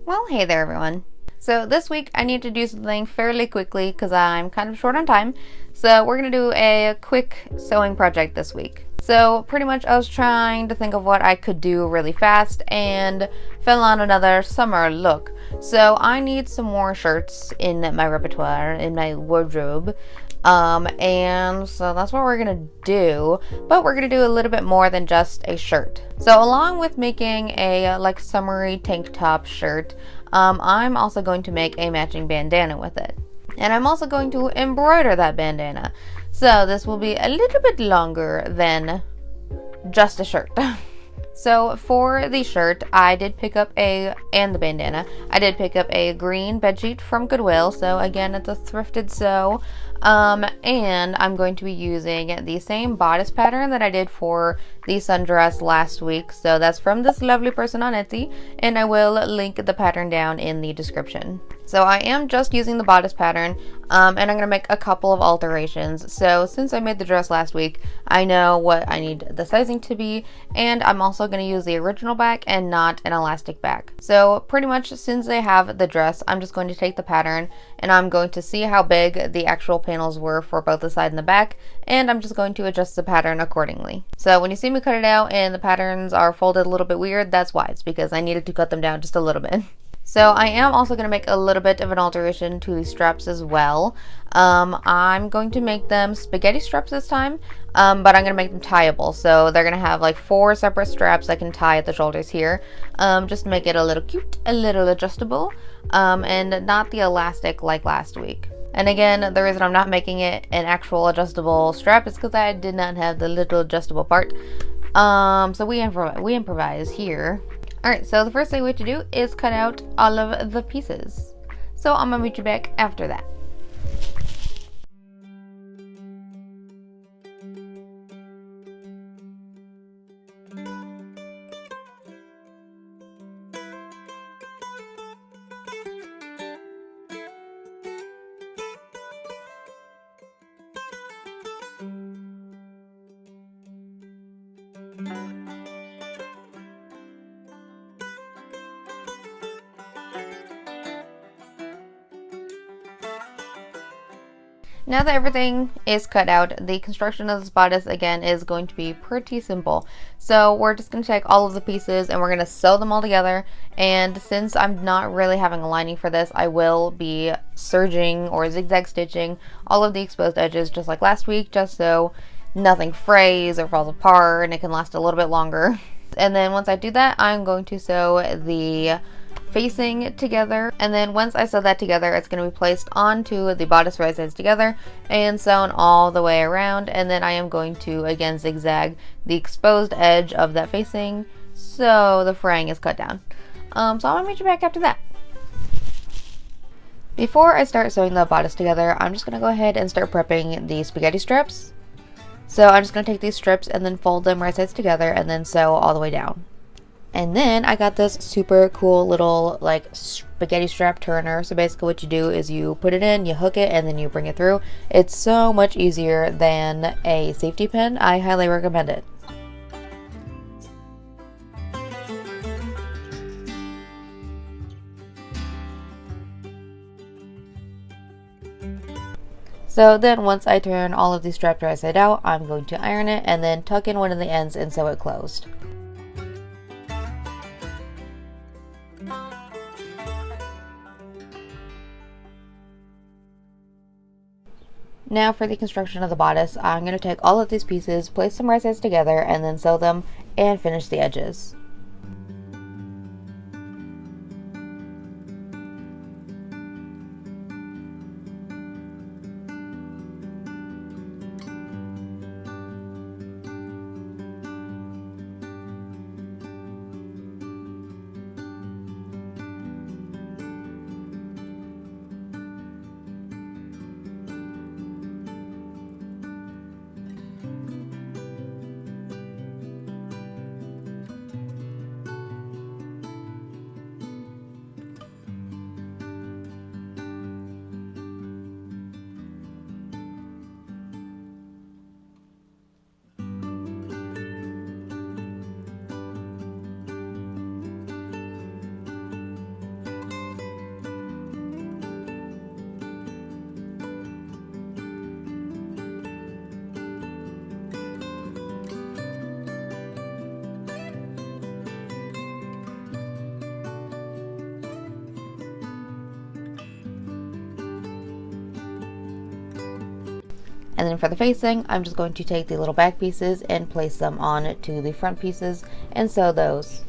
Well, hey there everyone. So this week I need to do something fairly quickly because I'm kind of short on time. So we're going to do a quick sewing project this week. So pretty much I was trying to think of what I could do really fast and fell on another summer look. So I need some more shirts in my repertoire, in my wardrobe. And so that's what we're gonna do, but we're gonna do a little bit more than just a shirt. So along with making a like summery tank top shirt, I'm also going to make a matching bandana with it. And I'm also going to embroider that bandana. So this will be a little bit longer than just a shirt. So for the shirt, I did pick up and the bandana, I did pick up a green bedsheet from Goodwill. So again, it's a thrifted sew. And I'm going to be using the same bodice pattern that I did for the sundress last week. So that's from this lovely person on Etsy, and I will link the pattern down in the description. So I am just using the bodice pattern, and I'm going to make a couple of alterations. So since I made the dress last week, I know what I need the sizing to be, and I'm also going to use the original back and not an elastic back. So pretty much since I have the dress, I'm just going to take the pattern and I'm going to see how big the actual panels were for both the side and the back, and I'm just going to adjust the pattern accordingly. So when you see me cut it out and the patterns are folded a little bit weird, that's why. It's because I needed to cut them down just a little bit. So I am also going to make a little bit of an alteration to the straps as well. I'm going to make them spaghetti straps this time, but I'm going to make them tieable. So they're going to have like 4 separate straps I can tie at the shoulders here, just to make it a little cute, a little adjustable, and not the elastic like last week. And again, the reason I'm not making it an actual adjustable strap is because I did not have the little adjustable part. So we improvise here. Alright, so the first thing we have to do is cut out all of the pieces. So I'm gonna meet you back after that. Now that everything is cut out, the construction of this bodice again is going to be pretty simple. So we're just going to take all of the pieces and we're going to sew them all together. And since I'm not really having a lining for this, I will be serging or zigzag stitching all of the exposed edges just like last week, just so nothing frays or falls apart and it can last a little bit longer. And then once I do that, I'm going to sew the facing together, and then once I sew that together, it's going to be placed onto the bodice right sides together and sewn all the way around. And then I am going to again zigzag the exposed edge of that facing so the fraying is cut down. So I'm gonna meet you back after that. Before I start sewing the bodice together, I'm just gonna go ahead and start prepping the spaghetti strips. So I'm just gonna take these strips and then fold them right sides together and then sew all the way down. And then I got this super cool little like spaghetti strap turner. So basically what you do is you put it in, you hook it, and then you bring it through. It's so much easier than a safety pin. I highly recommend it. So then once I turn all of these straps right side out, I'm going to iron it and then tuck in one of the ends and sew it closed. Now for the construction of the bodice, I'm going to take all of these pieces, place them right sides together, and then sew them and finish the edges. And then for the facing, I'm just going to take the little back pieces and place them on to the front pieces and sew those.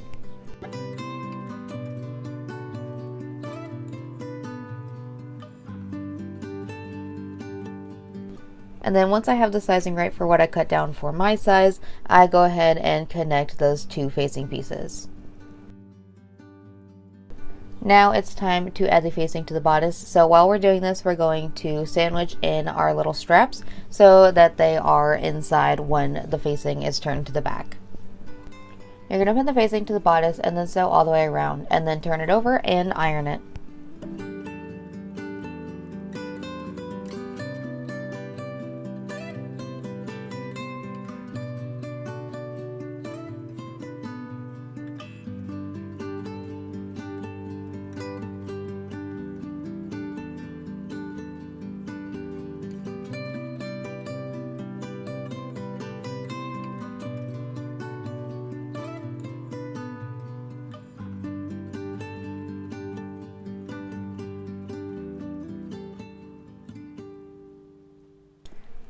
And then once I have the sizing right for what I cut down for my size, I go ahead and connect those two facing pieces. Now it's time to add the facing to the bodice. So while we're doing this, we're going to sandwich in our little straps so that they are inside when the facing is turned to the back. You're going to pin the facing to the bodice and then sew all the way around, and then turn it over and iron it.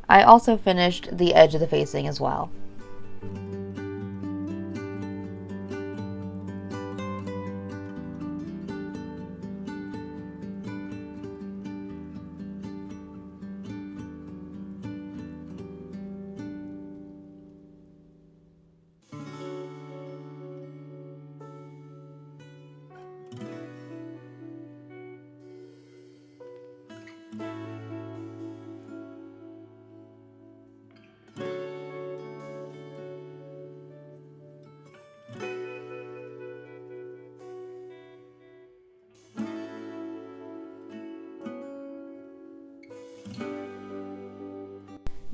I also finished the edge of the facing as well.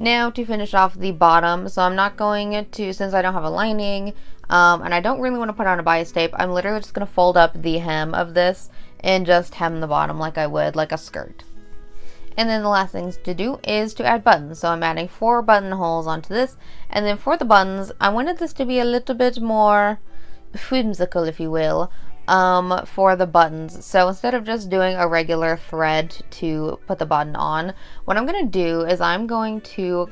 Now to finish off the bottom, so I'm not going to, since I don't have a lining, and I don't really want to put on a bias tape, I'm literally just going to fold up the hem of this and just hem the bottom like I would like a skirt. And then the last thing to do is to add buttons. So I'm adding 4 buttonholes onto this, and then for the buttons, I wanted this to be a little bit more whimsical, if you will, for the buttons. So instead of just doing a regular thread to put the button on, what I'm going to do is I'm going to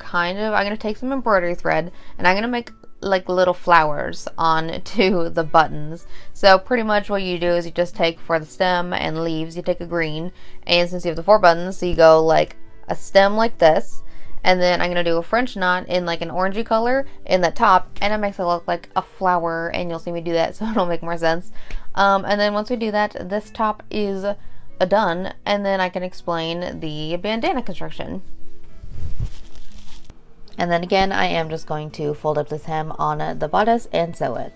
take some embroidery thread and I'm going to make like little flowers onto the buttons. So pretty much what you do is you just take, for the stem and leaves, you take a green, and since you have the 4 buttons, so you go like a stem like this, and then I'm going to do a French knot in like an orangey color in the top, and it makes it look like a flower, and you'll see me do that so it'll make more sense. And then once we do that, this top is done, and then I can explain the bandana construction. And then again, I am just going to fold up this hem on the bodice and sew it.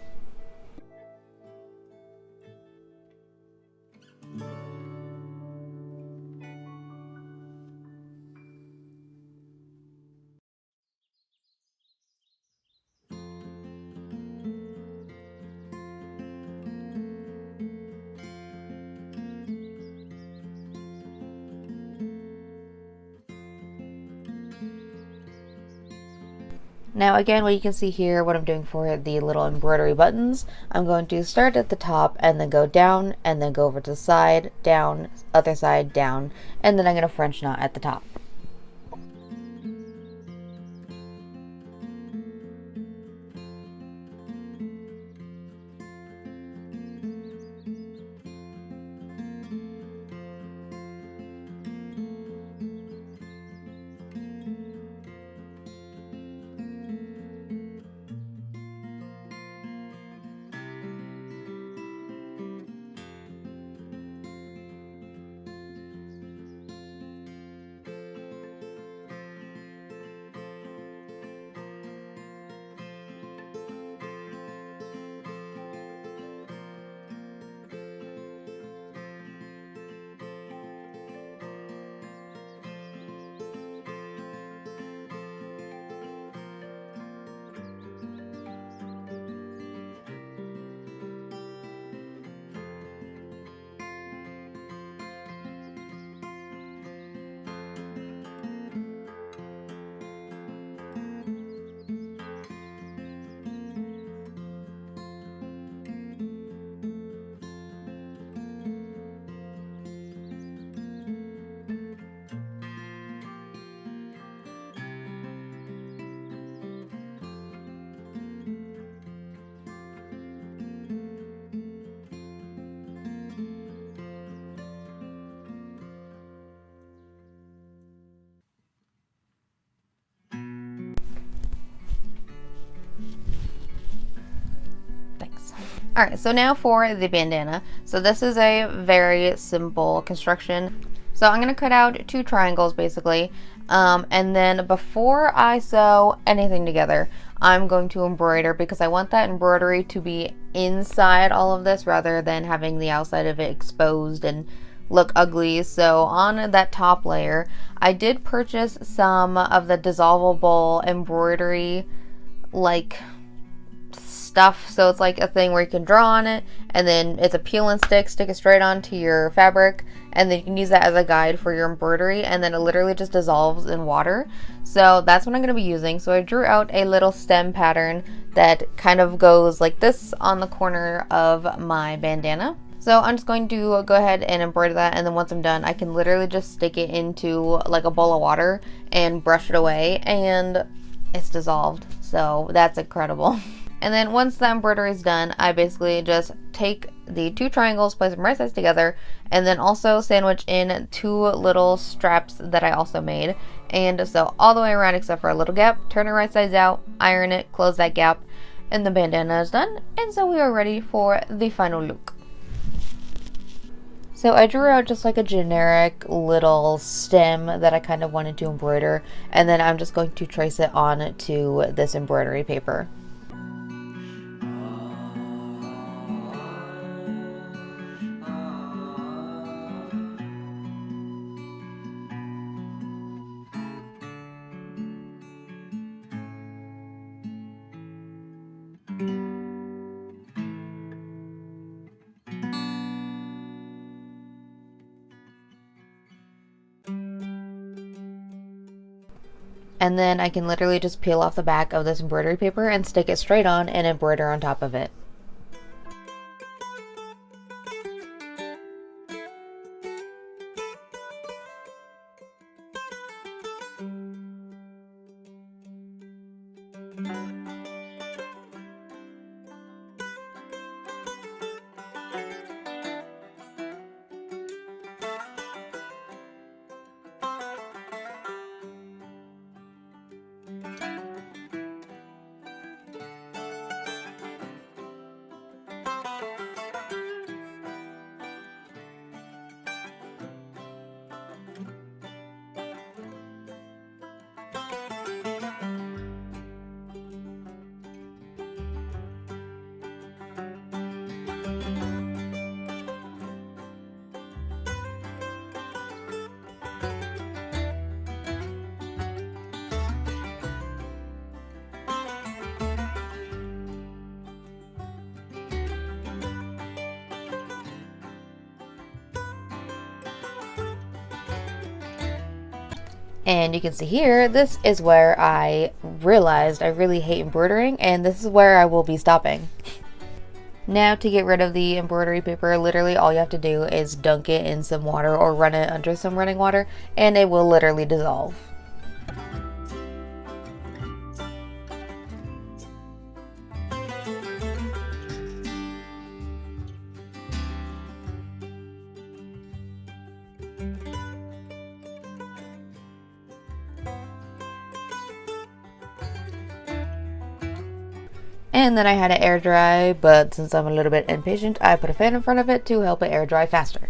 Now again, what you can see here, what I'm doing for the little embroidery buttons, I'm going to start at the top and then go down and then go over to the side, down, other side, down, and then I'm going to French knot at the top. Alright, so now for the bandana. So this is a very simple construction. So I'm going to cut out 2 triangles basically, and then before I sew anything together, I'm going to embroider because I want that embroidery to be inside all of this rather than having the outside of it exposed and look ugly. So on that top layer, I did purchase some of the dissolvable embroidery like stuff. So it's like a thing where you can draw on it, and then it's a peel and stick it straight onto your fabric, and then you can use that as a guide for your embroidery, and then it literally just dissolves in water. So that's what I'm going to be using. So I drew out a little stem pattern that kind of goes like this on the corner of my bandana. So I'm just going to go ahead and embroider that, and then once I'm done, I can literally just stick it into like a bowl of water and brush it away, and it's dissolved. So that's incredible. And then once the embroidery is done, I basically just take the 2 triangles, place them right sides together, and then also sandwich in 2 little straps that I also made. And sew all the way around except for a little gap, turn it right sides out, iron it, close that gap, and the bandana is done. And so we are ready for the final look. So I drew out just like a generic little stem that I kind of wanted to embroider, and then I'm just going to trace it on to this embroidery paper. And then I can literally just peel off the back of this embroidery paper and stick it straight on and embroider on top of it. And you can see here, this is where I realized I really hate embroidering, and this is where I will be stopping. Now to get rid of the embroidery paper, literally all you have to do is dunk it in some water or run it under some running water, and it will literally dissolve. And then I had it air dry, but since I'm a little bit impatient, I put a fan in front of it to help it air dry faster.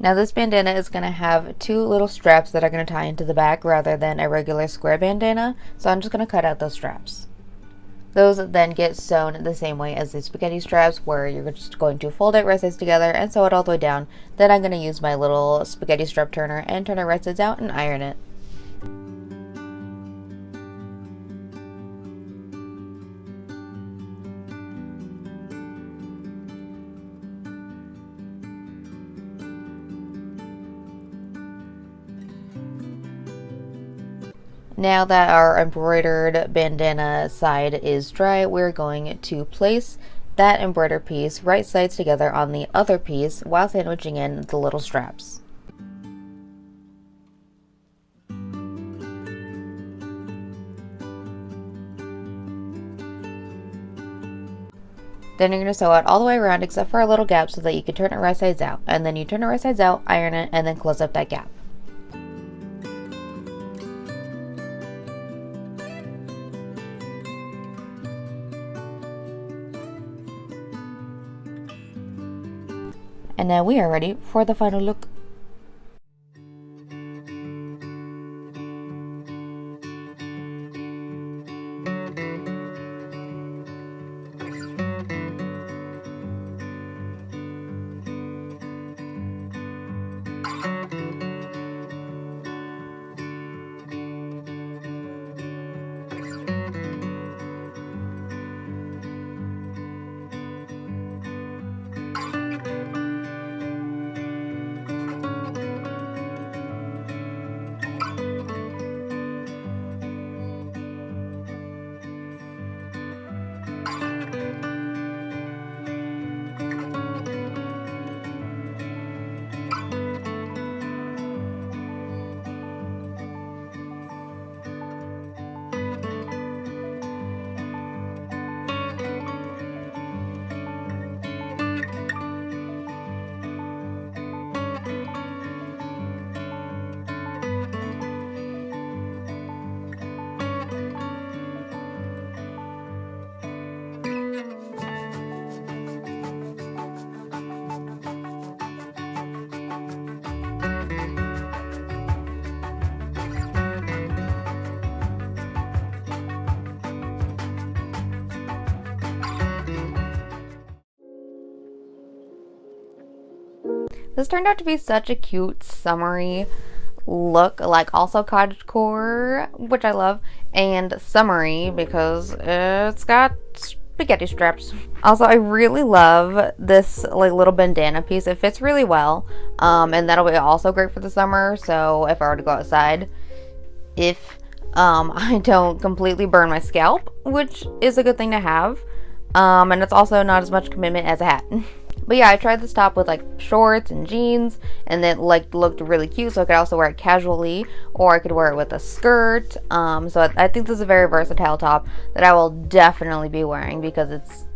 Now this bandana is going to have 2 little straps that are going to tie into the back rather than a regular square bandana, so I'm just going to cut out those straps. Those then get sewn the same way as the spaghetti straps, where you're just going to fold it right sides together and sew it all the way down. Then I'm going to use my little spaghetti strap turner and turn it right sides out and iron it. Now that our embroidered bandana side is dry, we're going to place that embroidered piece right sides together on the other piece while sandwiching in the little straps. Then you're going to sew it all the way around except for a little gap so that you can turn it right sides out. And then you turn it right sides out, iron it, and then close up that gap. And now we are ready for the final look. This turned out to be such a cute summery look, like also cottagecore, which I love, and summery because it's got spaghetti straps. Also, I really love this like little bandana piece. It fits really well, and that'll be also great for the summer. So if I were to go outside, if I don't completely burn my scalp, which is a good thing to have, and it's also not as much commitment as a hat. But yeah, I tried this top with like shorts and jeans, and it like looked really cute, so I could also wear it casually, or I could wear it with a skirt. So I think this is a very versatile top that I will definitely be wearing because it's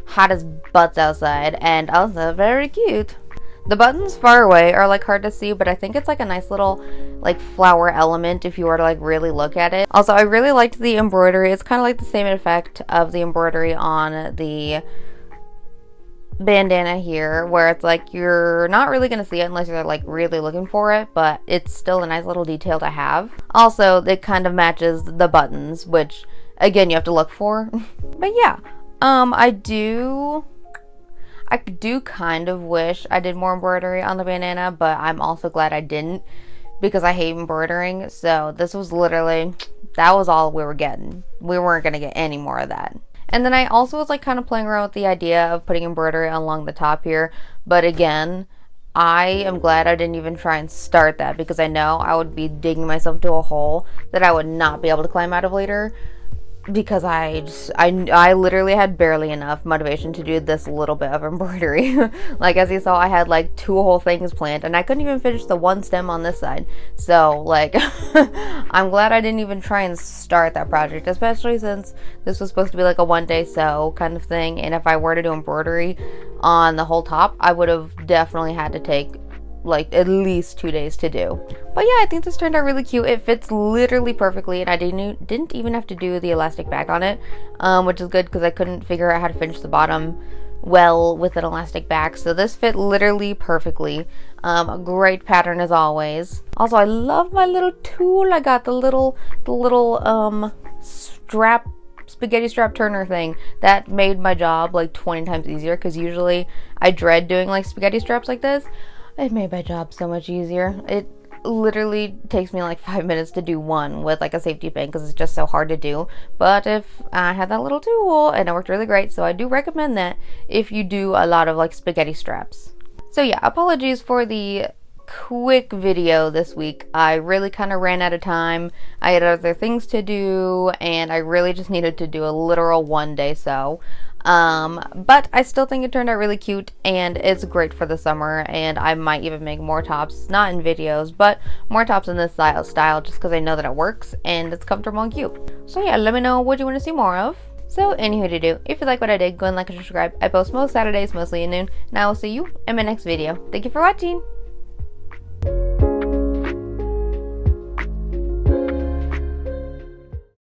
hot as butts outside, and also very cute. The buttons far away are like hard to see, but I think it's like a nice little like flower element if you were to like really look at it. Also, I really liked the embroidery. It's kind of like the same effect of the embroidery on the bandana here, where it's like you're not really gonna see it unless you're like really looking for it, but it's still a nice little detail to have. Also, it kind of matches the buttons, which again you have to look for. But yeah, I do kind of wish I did more embroidery on the bandana, but I'm also glad I didn't because I hate embroidering. So this was literally, that was all we were getting. We weren't gonna get any more of that. And then I also was like kind of playing around with the idea of putting embroidery along the top here. But again, I am glad I didn't even try and start that because I know I would be digging myself into a hole that I would not be able to climb out of later. Because I literally had barely enough motivation to do this little bit of embroidery. Like as you saw, I had like 2 whole things planned and I couldn't even finish the one stem on this side. So like I'm glad I didn't even try and start that project, especially since this was supposed to be like a one-day sew kind of thing, and if I were to do embroidery on the whole top, I would have definitely had to take like at least 2 days to do. But yeah, I think this turned out really cute. It fits literally perfectly, and I didn't even have to do the elastic back on it, which is good because I couldn't figure out how to finish the bottom well with an elastic back. So this fit literally perfectly. A great pattern as always. Also, I love my little tool. I got the little strap, spaghetti strap turner thing. That made my job like 20 times easier because usually I dread doing like spaghetti straps like this. It made my job so much easier. It literally takes me like 5 minutes to do one with like a safety pin because it's just so hard to do. But if I had that little tool, and it worked really great, so I do recommend that if you do a lot of like spaghetti straps. So yeah, apologies for the quick video this week. I really kind of ran out of time. I had other things to do, and I really just needed to do a literal one-day sew. But I still think it turned out really cute, and it's great for the summer, and I might even make more tops, not in videos, but more tops in this style just because I know that it works and it's comfortable and cute. So yeah, let me know what you want to see more of. So anywho to do, if you like what I did, go and like and subscribe. I post most Saturdays, mostly at noon, and I will see you in my next video. Thank you for watching!